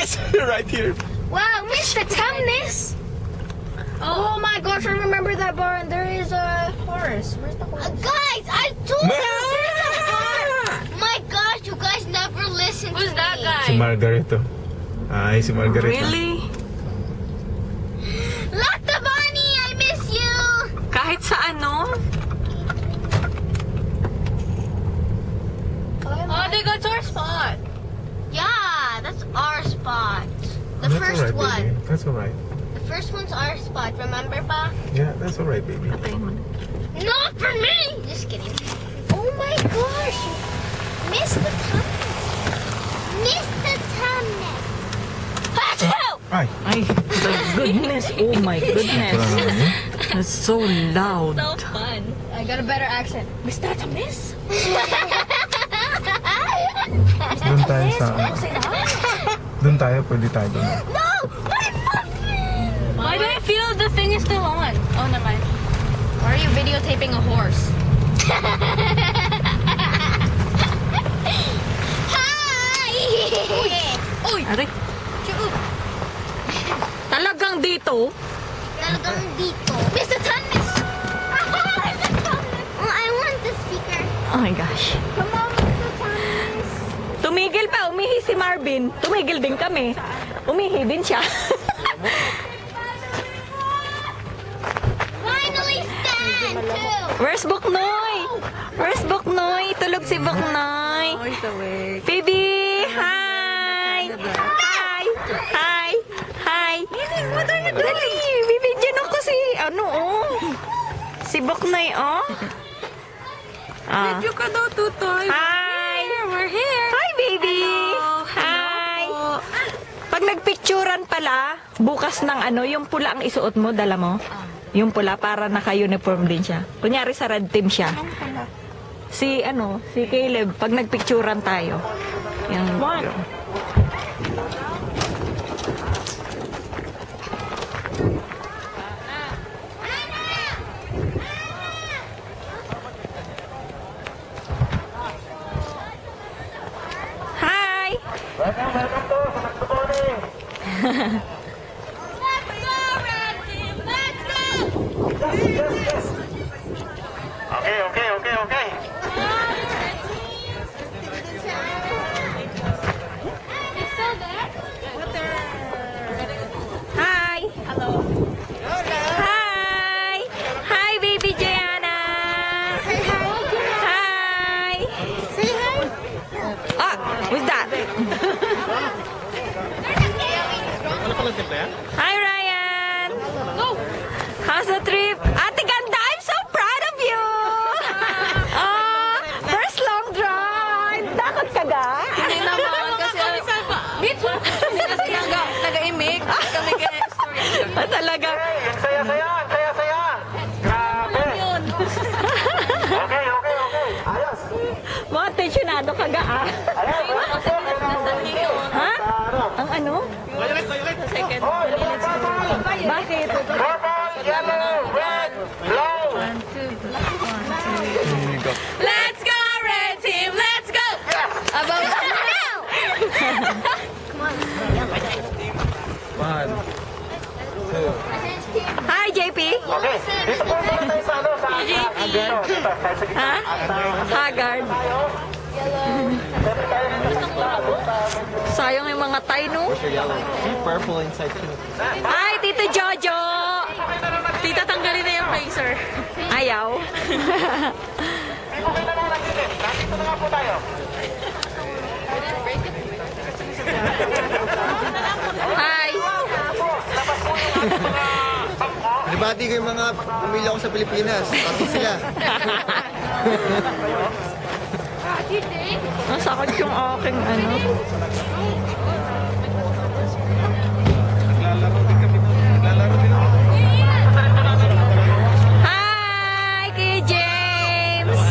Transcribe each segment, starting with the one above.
Yes, right here. Wow, Mr. Tumnus. Oh my gosh, I remember that bar and there is a horse. Where's the horse? Guys, I told you there's a bar. My gosh, you guys never listen to me. Who's that guy? Si Margarito. Ay, si Margarito. Really? Lock the bunny, I miss you. Kahit sa ano? Oh, they got to our spot. Yeah, that's our spot. The That's first alright, one. baby. That's alright. The first one's our spot, remember, Pa? Yeah, that's alright, baby. Patayin mo na. Not for me! Just kidding. Oh my gosh! Mr. Thomas! Mr. Thomas! Achoo! Ay! Ay, the goodness. Oh my goodness. Ito na naman yun. That's so loud. So fun. I got a better accent. Mr. Thomas? Doon tayo sa... Doon tayo, pwede tayo doon. No! My puppy! Why do I feel the thing is still on? Oh, never mind. Why are you videotaping a horse? Hi! Uy! Aray, talagang dito? Talagang dito. Mr. Thomas! Mr. Thomas! Oh, I want the speaker. Oh my gosh. Come on, Mr. Thomas! Tumigil pa, umihi si Marvin. Tumigil din kami. Umihi din siya. Finally stand, too! Where's Buknoy? Where's Buknoy? Tulog si Buknoy. He's awake. Baby! Hi! Hi! Hi! Hi! What are you doing? Dali! Bibidyan ako si, ano oh. Si Buknoy oh. Ah. Video ka daw, Tutoy. Hi! We're here. Hi, baby! Hello. Hi! Hello. Pag nagpicturan pala, bukas ng ano, yung pula ang isuot mo, dala mo. Yung pula, para naka-uniform din siya. Kunyari sa red team siya. Si, ano, si Caleb, pag nagpicturan tayo. Yung, yung. Hi! Welcome to sa Tagbone. Let's go, Red Team! Let's go! Okay. It's still there? Hi! Hello! Hi! Hi, baby Gianna! Say hi. Hi! Say hi. Ah, who's that? Hi, Ryan! How's the trip? Ate Ganda, I'm so proud of you! First long drive! Dakot ka ga? Hindi naman, kasi... Dito! Kasi nag-imig. Kami kaya-story. Talaga. Ang saya-saya. Grabe. Yun. Okay. Ayos. Mga tensyonado ka ga ah. Ha? Ang ano? Second. Bakit? Purple, yellow, red, blue. Let's go, Red Team! Let's go! About One, two. Hi, JP. Okay, dito po muna tayo sa ano, sa Agano. Dito, tayo sa gitna. Ha? Haggard. Sayang yung mga tayo, no? Purple inside too. Hi, Tito Jojo. Tita, tanggalin na yung razor. Ayaw. Okay na lang natin. Nandito na nga po tayo. Hi. Nabati ko yung mga pumili ako sa Pilipinas. Pati sila. Nasakot yung aking ano. Hi, Kuya James.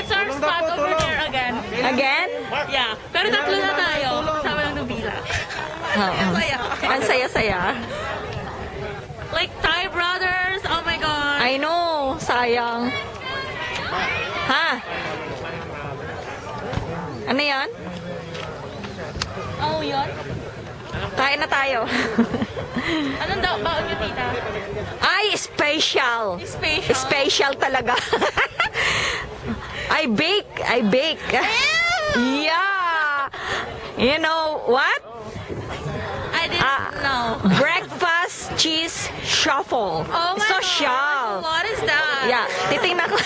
It's our spot over there again. Again? Yeah. Pero tatlo na tayo. Kasama ng Nubila. Oo. Ang saya-saya. Like Thai brothers. Oh my God. I know, sayang. Ha? Ano yan? Oh, yun? Kain na tayo. Anong daw baon niyo, tita? Ay, special. Special. Special talaga. I bake. Yeah. You know what? I didn't know. Breakfast cheese shuffle. Oh my Social. God. What is that? Yeah, titingnan ko.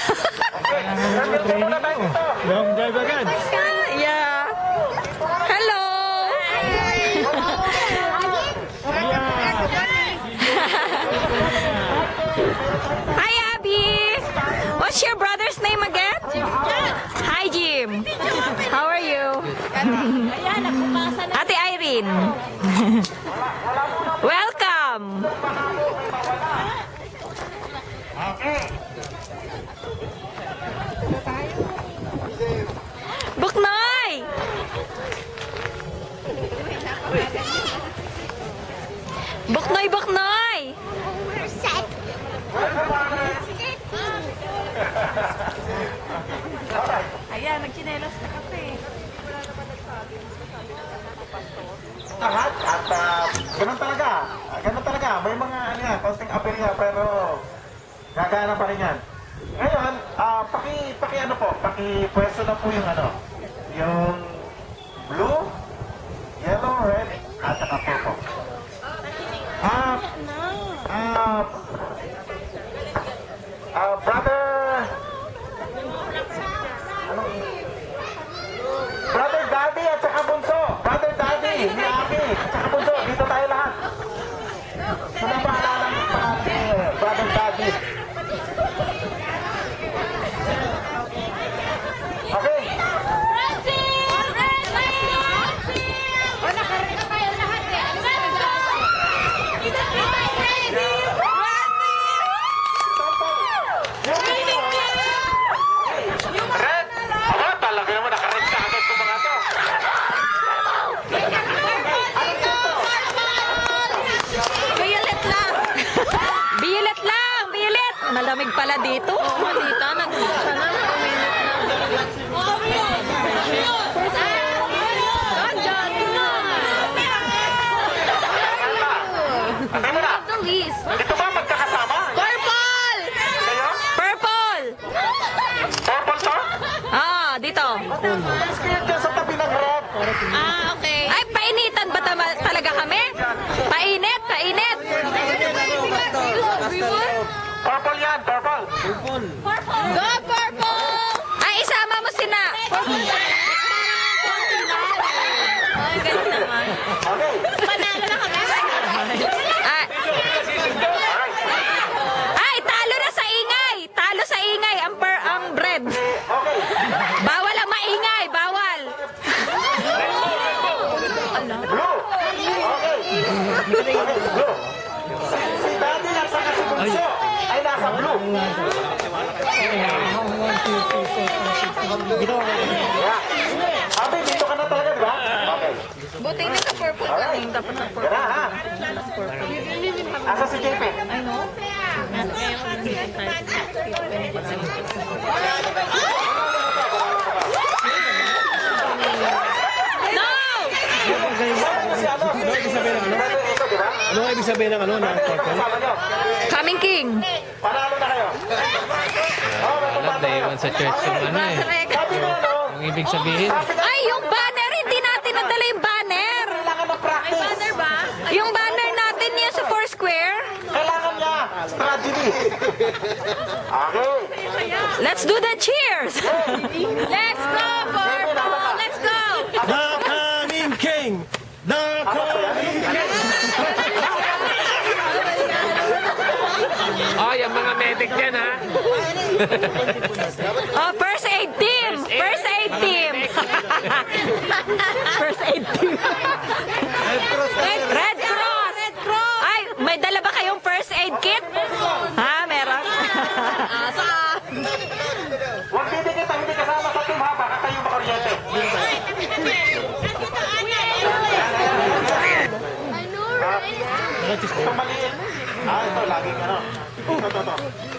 Long drive agad. Yeah. Hello. Hi, Abby. What's your brother's name again? Hi, Jim. How are you? Ate Irene. Welcome. Buknoy! Buknoy! Ayan, nagchinelos na kasi. Lahat at ganun talaga. Ganun talaga. May mga ano yan, konting aperya pero gagana pa rin yan. Ngayon, paki ano po, pwesto na po yung ano, yung blue, yellow, red, at saka purple. Brother, Brother Daddy at saka Bunso. Brother Daddy, ni Aki, at saka Bunso. Dito tayo lahat. Sino ba alala ng Brother Daddy? Okay. Red! Aba, talaga naman naka-red ka agad itong mga to. Violet lang. Violet. Malamig pala dito. Tita, nag-siya na. Ano na? The least. Dito ba magkakasama? Purple! Kayo? Purple! Purple to? Ah, dito. Screen dyan sa tabi ng red. Ah, okay. Ay, painitan ba talaga kami? Painit. Purple yan, purple. Go, purple! Ay, isama mo sina. Ay, ganun naman. Okay. Panalo na kami. Ay, talo na sa ingay. Talo sa ingay ang bread. Okay. Bawal ang maingay, bawal. Blue. Okay. Okay, blue. Si Daddy at saka si Bunso ay nasa blue. Yeah. Abi, dito ka na talaga, di ba? Okay. Buti naka-purple ka rin. Dapat na-purple. Yan na, ha? Asa si JP? No! Si ano? Ito, di ba? Ano nga ibig sabihin ng ano? Ng purple? Kasama nyo. Coming King. Panalo na kayo. Oh, may Wala, pambato naiwan sa church yung ano eh. Sabi mo, ano? Ang ibig sabihin, Sabi na, Ay, yung banner, hindi natin nadala yung banner. kailangan ng practice. Banner ba? Yung banner natin niya sa Foursquare. Kailangan niya. Strategy. Okay. Let's do the cheers. Let's go, purple. Let's go. The Coming King! The Coming oh, yung mga medic dyan ha. Oh, first aid team. First aid team. First aid team. Red Cross. Ay, may dala ba kayong first aid kit? Ha, meron? Huwag didikit ang hindi kasama.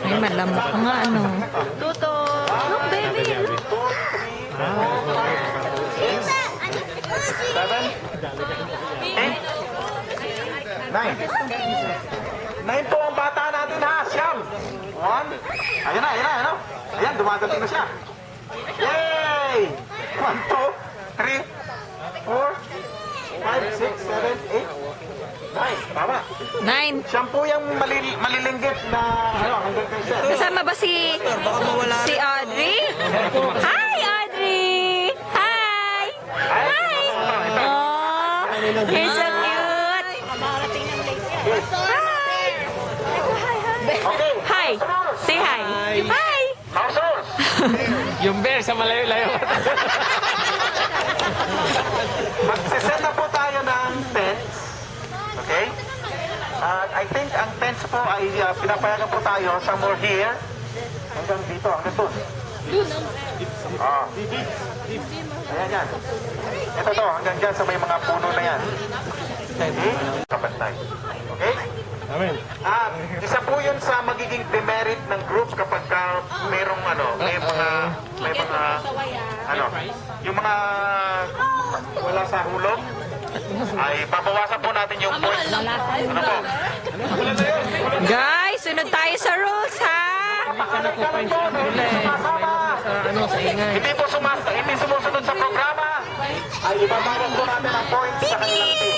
Ay, malambot nga, ano. Tuto! Look, baby! Look. 7, 8, 9. 9 po ang bata natin ha, Siyam. 1. Ayan na, ayan na, ayan na. Ayan, dumadating na siya. Yay! 1, 2, 3, 4, 5, 6, 7, 8, 9. Tama. 9. Siyam po yung malilinggit na ano, hanggang kay Seth. Kasama ba si Audrey? Hi, Audrey! Hi! Hi! Oh, you're so cute! Hi! Okay. Hi! Say hi! Hi! Households. Yung bear sa malayo-layo. Magsiset na po tayo ng tents. Okay? I think ang tents po ay pinapayagan po tayo somewhere here. Hanggang dito, hanggang doon. Ah. Ayan yan. Ito to, hanggang dyan sa may mga puno na yan. Okay? Kapantay. Okay? Amen. At isa po yun sa magiging demerit ng group kapag merong ano, may mga ano, yung mga wala sa hulog ay babawasan po natin yung points. Ano po? Guys, sunod tayo sa rules, ha? Makakalap ka rin po, hindi sumasama. Hindi po hindi sumusunod sa programa, ay ibabawas po natin ang points sa kanilang team.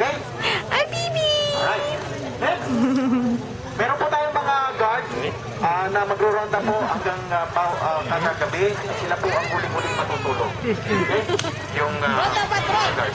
Okay? Ay, Bibi! Alright. Next. Meron po tayong mga guard na magro-ronda po hanggang kakagabi. Sila po ang huling-huling matutulog. Okay? Yung guard.